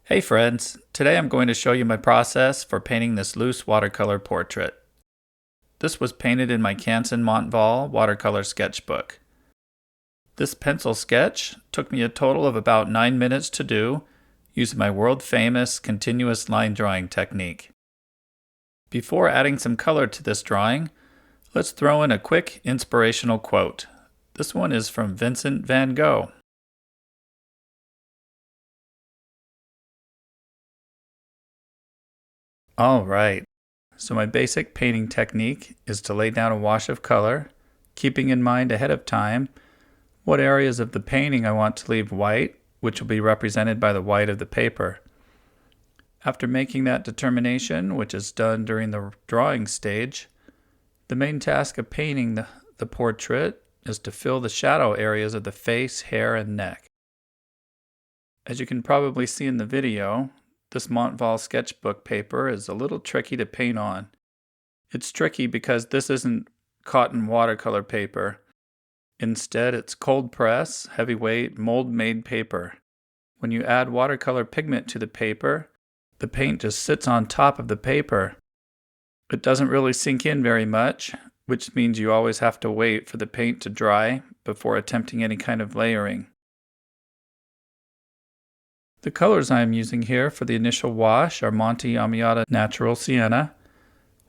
Hey friends, today I'm going to show you my process for painting this loose watercolor portrait. This was painted in my Canson Montval watercolor sketchbook. This pencil sketch took me a total of about 9 minutes to do using my world-famous continuous line drawing technique. Before adding some color to this drawing, let's throw in a quick inspirational quote. This one is from Vincent van Gogh. All right. So my basic painting technique is to lay down a wash of color, keeping in mind ahead of time what areas of the painting I want to leave white, which will be represented by the white of the paper. After making that determination, which is done during the drawing stage, the main task of painting the portrait is to fill the shadow areas of the face, hair, and neck. As you can probably see in the video, this Montval sketchbook paper is a little tricky to paint on. It's tricky because this isn't cotton watercolor paper. Instead, it's cold press, heavyweight, mold-made paper. When you add watercolor pigment to the paper, the paint just sits on top of the paper. It doesn't really sink in very much, which means you always have to wait for the paint to dry before attempting any kind of layering. The colors I am using here for the initial wash are Monte Amiata Natural Sienna,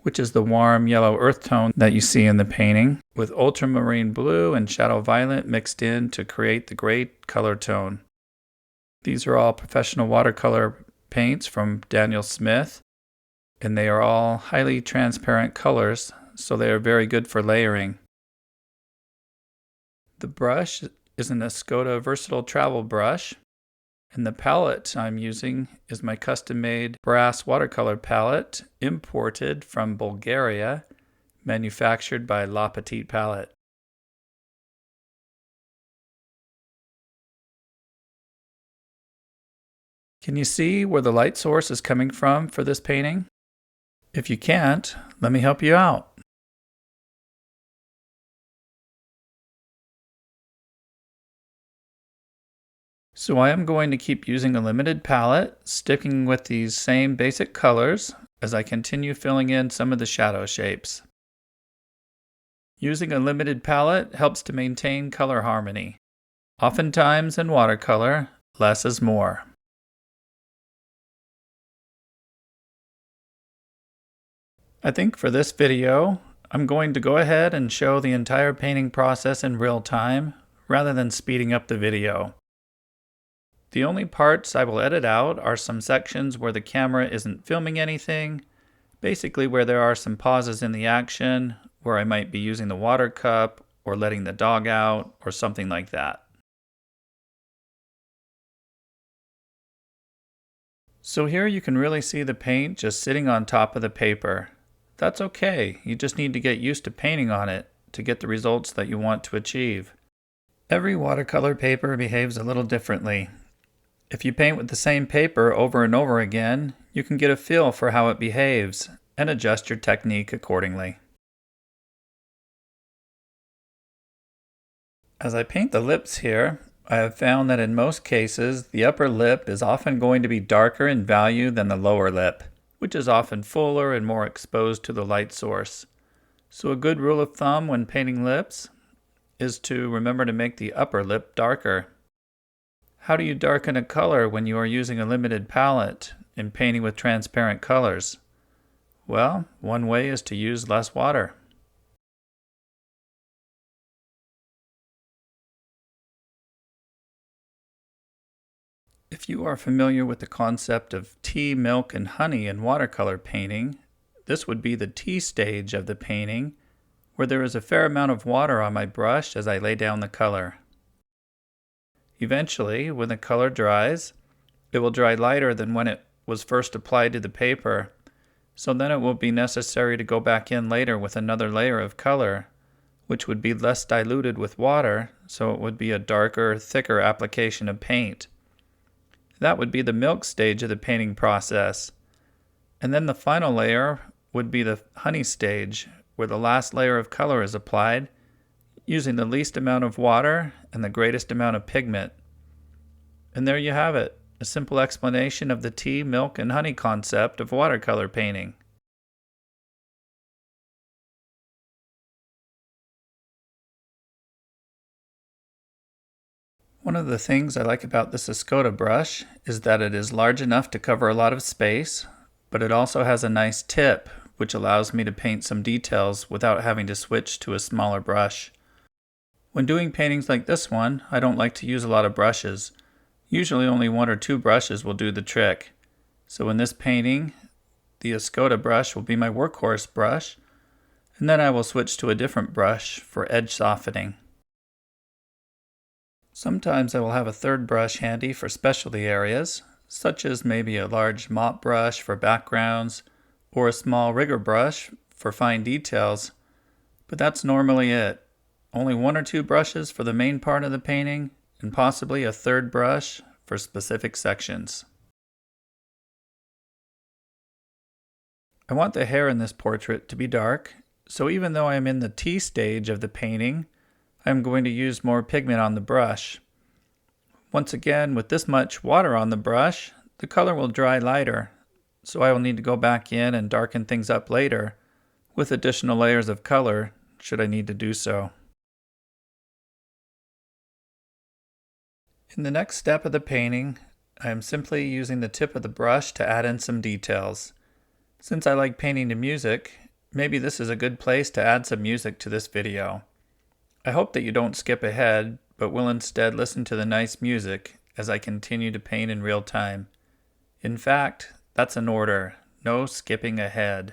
which is the warm yellow earth tone that you see in the painting, with ultramarine blue and shadow violet mixed in to create the great color tone. These are all professional watercolor paints from Daniel Smith, and they are all highly transparent colors, so they are very good for layering. The brush is an Escoda versatile travel brush, and the palette I'm using is my custom-made brass watercolor palette imported from Bulgaria, manufactured by La Petite Palette. Can you see where the light source is coming from for this painting? If you can't, let me help you out. So I am going to keep using a limited palette, sticking with these same basic colors as I continue filling in some of the shadow shapes. Using a limited palette helps to maintain color harmony. Oftentimes in watercolor, less is more. I think for this video, I'm going to go ahead and show the entire painting process in real time rather than speeding up the video. The only parts I will edit out are some sections where the camera isn't filming anything, basically where there are some pauses in the action, where I might be using the water cup or letting the dog out or something like that. So here you can really see the paint just sitting on top of the paper. That's okay, you just need to get used to painting on it to get the results that you want to achieve. Every watercolor paper behaves a little differently. If you paint with the same paper over and over again, you can get a feel for how it behaves and adjust your technique accordingly. As I paint the lips here, I have found that in most cases, the upper lip is often going to be darker in value than the lower lip, which is often fuller and more exposed to the light source. So a good rule of thumb when painting lips is to remember to make the upper lip darker. How do you darken a color when you are using a limited palette and painting with transparent colors? Well, one way is to use less water. If you are familiar with the concept of tea, milk, and honey in watercolor painting, this would be the tea stage of the painting, where there is a fair amount of water on my brush as I lay down the color. Eventually, when the color dries, it will dry lighter than when it was first applied to the paper, so then it will be necessary to go back in later with another layer of color, which would be less diluted with water, so it would be a darker, thicker application of paint. That would be the milk stage of the painting process. And then the final layer would be the honey stage, where the last layer of color is applied, using the least amount of water and the greatest amount of pigment. And there you have it, a simple explanation of the tea, milk, and honey concept of watercolor painting. One of the things I like about this Escoda brush is that it is large enough to cover a lot of space, but it also has a nice tip, which allows me to paint some details without having to switch to a smaller brush. When doing paintings like this one, I don't like to use a lot of brushes. Usually only 1 or 2 brushes will do the trick. So in this painting, the Escoda brush will be my workhorse brush, and then I will switch to a different brush for edge softening. Sometimes I will have a third brush handy for specialty areas, such as maybe a large mop brush for backgrounds or a small rigger brush for fine details, but that's normally it. Only 1 or 2 brushes for the main part of the painting, and possibly a third brush for specific sections. I want the hair in this portrait to be dark, so even though I am in the tea stage of the painting, I am going to use more pigment on the brush. Once again, with this much water on the brush, the color will dry lighter, so I will need to go back in and darken things up later with additional layers of color should I need to do so. In the next step of the painting, I am simply using the tip of the brush to add in some details. Since I like painting to music, maybe this is a good place to add some music to this video. I hope that you don't skip ahead, but will instead listen to the nice music as I continue to paint in real time. In fact, that's an order, no skipping ahead.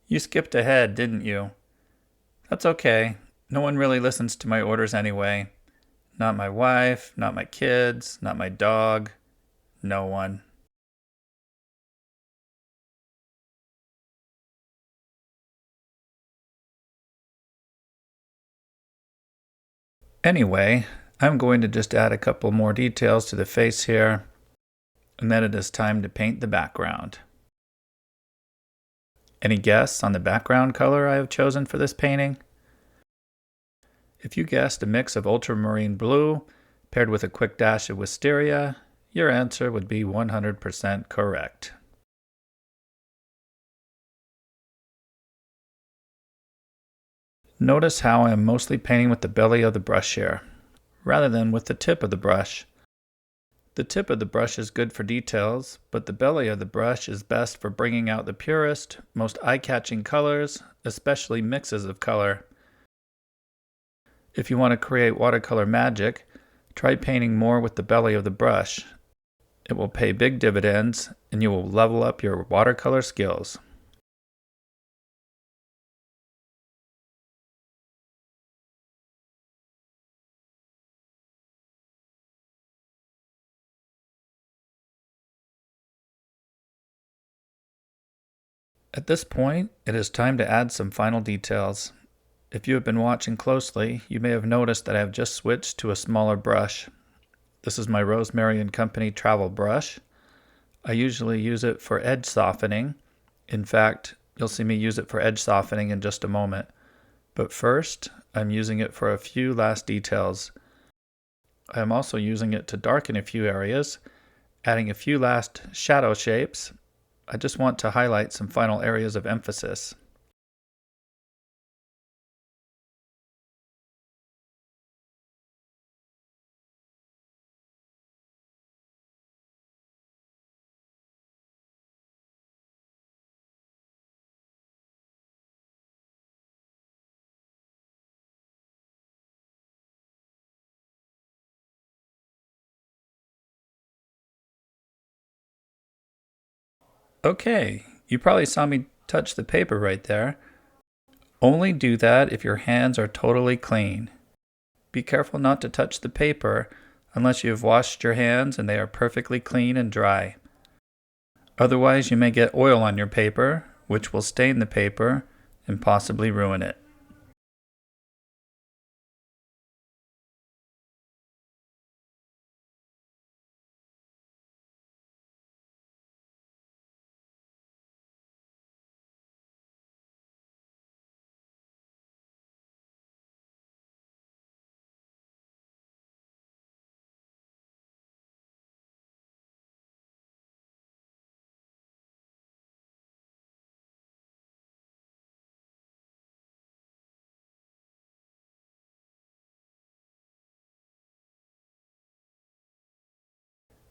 You skipped ahead, didn't you? That's okay. No one really listens to my orders anyway. Not my wife, not my kids, not my dog. No one. Anyway, I'm going to just add a couple more details to the face here, and then it is time to paint the background. Any guess on the background color I have chosen for this painting? If you guessed a mix of ultramarine blue paired with a quick dash of wisteria, your answer would be 100% correct. Notice how I am mostly painting with the belly of the brush here, rather than with the tip of the brush. The tip of the brush is good for details, but the belly of the brush is best for bringing out the purest, most eye-catching colors, especially mixes of color. If you want to create watercolor magic, try painting more with the belly of the brush. It will pay big dividends, and you will level up your watercolor skills. At this point, it is time to add some final details. If you have been watching closely, you may have noticed that I have just switched to a smaller brush. This is my Rosemary & Company travel brush. I usually use it for edge softening. In fact, you'll see me use it for edge softening in just a moment. But first, I'm using it for a few last details. I am also using it to darken a few areas, adding a few last shadow shapes. I just want to highlight some final areas of emphasis. Okay, you probably saw me touch the paper right there. Only do that if your hands are totally clean. Be careful not to touch the paper unless you have washed your hands and they are perfectly clean and dry. Otherwise, you may get oil on your paper, which will stain the paper and possibly ruin it.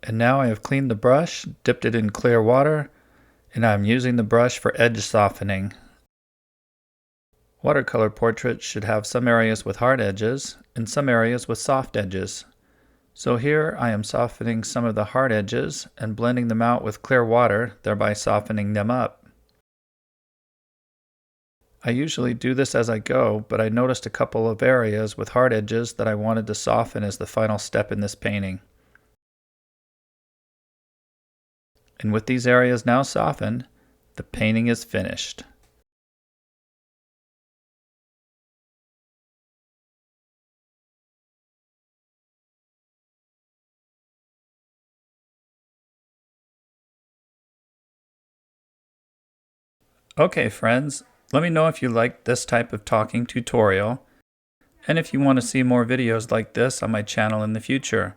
And now I have cleaned the brush, dipped it in clear water, and I am using the brush for edge softening. Watercolor portraits should have some areas with hard edges and some areas with soft edges. So here I am softening some of the hard edges and blending them out with clear water, thereby softening them up. I usually do this as I go, but I noticed a couple of areas with hard edges that I wanted to soften as the final step in this painting. And with these areas now softened, the painting is finished. Okay, friends, let me know if you liked this type of talking tutorial, and if you want to see more videos like this on my channel in the future,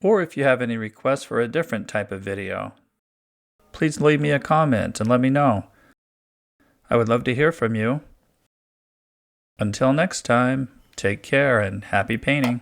or if you have any requests for a different type of video. Please leave me a comment and let me know. I would love to hear from you. Until next time, take care and happy painting.